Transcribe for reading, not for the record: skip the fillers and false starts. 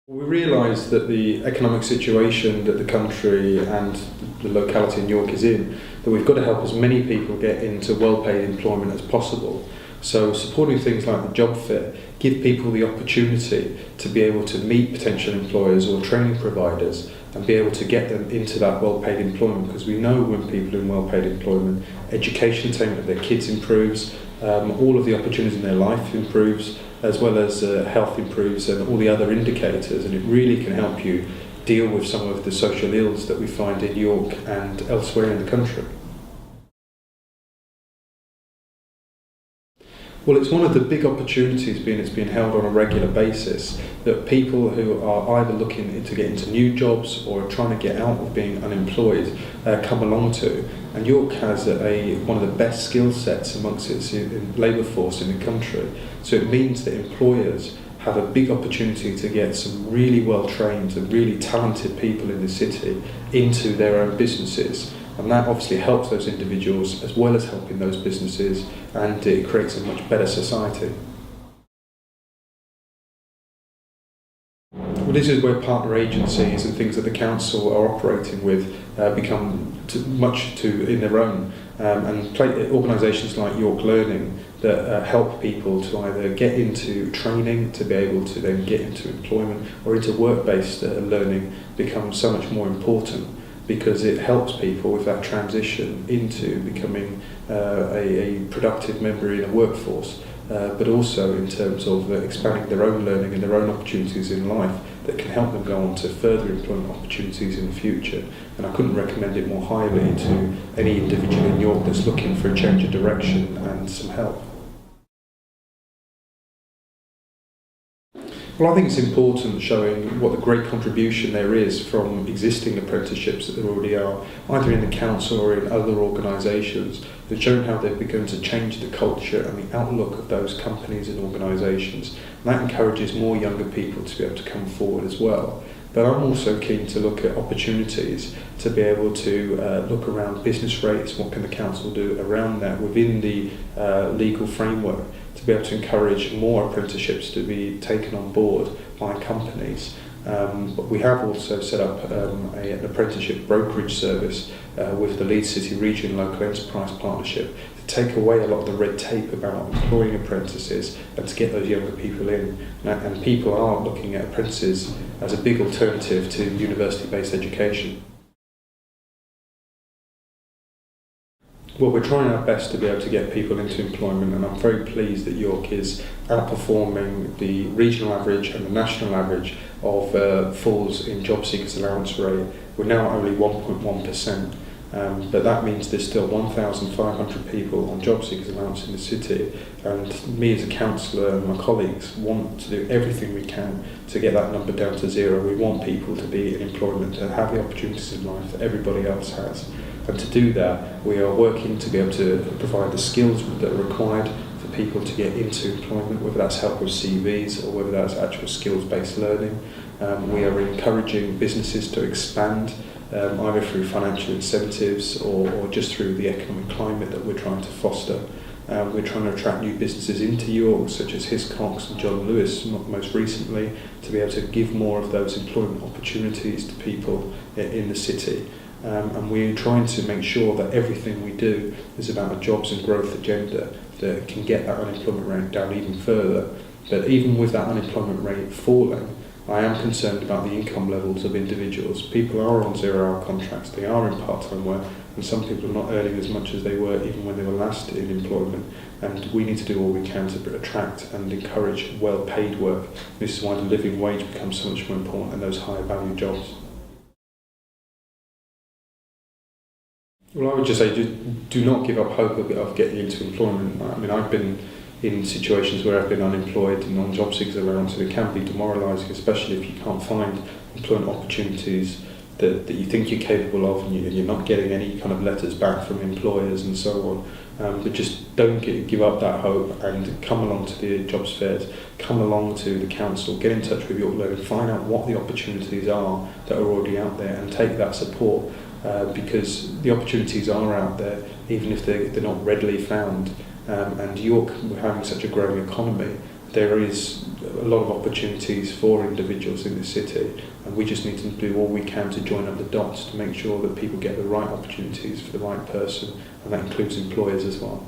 We realise that the economic situation that the country and the locality in York is in, that we've got to help as many people get into well-paid employment as possible. So supporting things like the job fair give people the opportunity to be able to meet potential employers or training providers and be able to get them into that well-paid employment, because we know when people are in well-paid employment, education attainment of their kids improves, all of the opportunities in their life improves, as well as health improves and all the other indicators, and it really can help you deal with some of the social ills that we find in York and elsewhere in the country. Well, it's one of the big opportunities it's being held on a regular basis, that people who are either looking to get into new jobs or trying to get out of being unemployed come along to. And York has one of the best skill sets amongst its labour force in the country. So it means that employers have a big opportunity to get some really well trained and really talented people in the city into their own businesses. And that obviously helps those individuals as well as helping those businesses, and it creates a much better society. Well, this is where partner agencies and things that the council are operating with become much in their own, and organisations like York Learning that help people to either get into training to be able to then get into employment or into work-based learning becomes so much more important, because it helps people with that transition into becoming a productive member in a workforce, but also in terms of expanding their own learning and their own opportunities in life that can help them go on to further employment opportunities in the future. And I couldn't recommend it more highly to any individual in York that's looking for a change of direction and some help. Well, I think it's important showing what the great contribution there is from existing apprenticeships that there already are, either in the council or in other organisations, and showing how they've begun to change the culture and the outlook of those companies and organisations. And that encourages more younger people to be able to come forward as well. But I'm also keen to look at opportunities to be able to look around business rates, what can the council do around that within the legal framework, to be able to encourage more apprenticeships to be taken on board by companies. But we have also set up an apprenticeship brokerage service with the Leeds City Region Local Enterprise Partnership to take away a lot of the red tape about employing apprentices and to get those younger people in. And people are looking at apprentices as a big alternative to university-based education. Well, we're trying our best to be able to get people into employment, and I'm very pleased that York is outperforming the regional average and the national average of falls in job seekers allowance rate. We're now at only 1.1%, but that means there's still 1,500 people on job seekers allowance in the city, and me as a councillor and my colleagues want to do everything we can to get that number down to zero. We want people to be in employment, to have the opportunities in life that everybody else has. And to do that, we are working to be able to provide the skills that are required for people to get into employment, whether that's help with CVs or whether that's actual skills-based learning. We are encouraging businesses to expand, either through financial incentives or just through the economic climate that we're trying to foster. We're trying to attract new businesses into York, such as Hiscox and John Lewis most recently, to be able to give more of those employment opportunities to people in the city. And we're trying to make sure that everything we do is about a jobs and growth agenda that can get that unemployment rate down even further. But even with that unemployment rate falling, I am concerned about the income levels of individuals. People are on zero-hour contracts, they are in part-time work, and some people are not earning as much as they were even when they were last in employment. And we need to do all we can to attract and encourage well-paid work. This is why the living wage becomes so much more important and those higher value jobs. Well, I would just say do not give up hope of getting into employment. I mean, I've been in situations where I've been unemployed and on job seekers allowance, and it can be demoralising, especially if you can't find employment opportunities that you think you're capable of, and you're not getting any kind of letters back from employers and so on. But just don't give up that hope and come along to the jobs fairs, come along to the council, get in touch with York Learning, find out what the opportunities are that are already out there and take that support. Because the opportunities are out there, even if they're not readily found. And York, we're having such a growing economy, there is a lot of opportunities for individuals in the city, and we just need to do all we can to join up the dots to make sure that people get the right opportunities for the right person, and that includes employers as well.